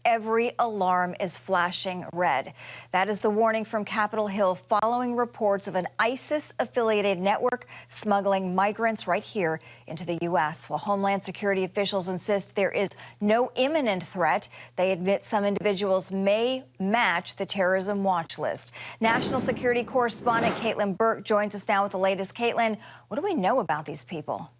every alarm is flashing red. That is the warning from Capitol Hill following reports of an ISIS-affiliated network smuggling migrants right here into the U.S. While Homeland Security officials insist there is no imminent threat, they admit some individuals may match the terrorism watch list. National security correspondent Caitlin Burke joins us now with the latest. Caitlin, what do we know about these people?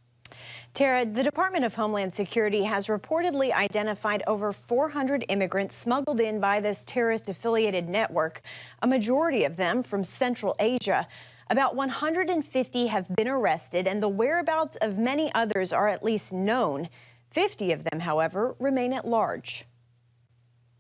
Tara, the Department of Homeland Security has reportedly identified over 400 immigrants smuggled in by this terrorist-affiliated network, a majority of them from Central Asia. About 150 have been arrested, and the whereabouts of many others are at least known. 50 of them, however, remain at large.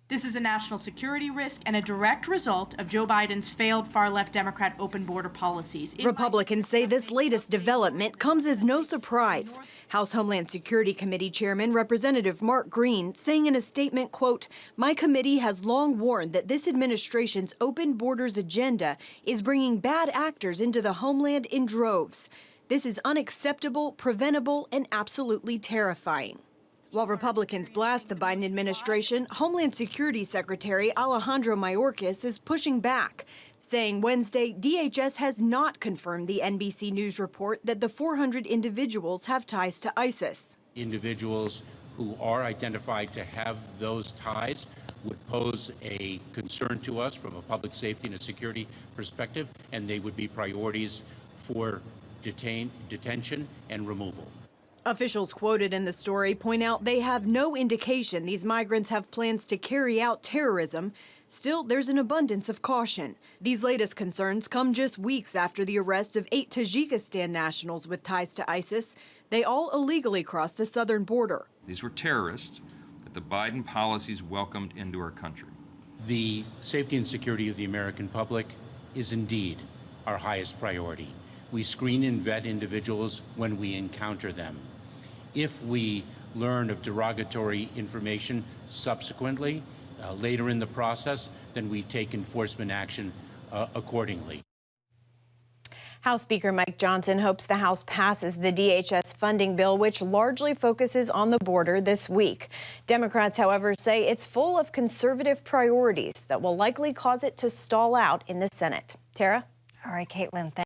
This is a national security risk and a direct result of Joe Biden's failed far-left Democrat open border policies. Republicans say this latest development comes as no surprise. House Homeland Security Committee Chairman Representative Mark Green saying in a statement, quote, "My committee has long warned that this administration's open borders agenda is bringing bad actors into the homeland in droves. This is unacceptable, preventable, and absolutely terrifying." While Republicans blast the Biden administration, Homeland Security Secretary Alejandro Mayorkas is pushing back, saying Wednesday DHS has not confirmed the NBC News report that the 400 individuals have ties to ISIS. Individuals who are identified to have those ties would pose a concern to us from a public safety and a security perspective, and they would be priorities for detention and removal. Officials quoted in the story point out they have no indication these migrants have plans to carry out terrorism. Still, there's an abundance of caution. These latest concerns come just weeks after the arrest of 8 Tajikistan nationals with ties to ISIS. They all illegally crossed the southern border. These were terrorists that the Biden policies welcomed into our country. The safety and security of the American public is indeed our highest priority. We screen and vet individuals when we encounter them. If we learn of derogatory information subsequently, later in the process, then we take enforcement action accordingly. House Speaker Mike Johnson hopes the House passes the DHS funding bill, which largely focuses on the border this week. Democrats, however, say it's full of conservative priorities that will likely cause it to stall out in the Senate. Tara? All right, Caitlin, thanks.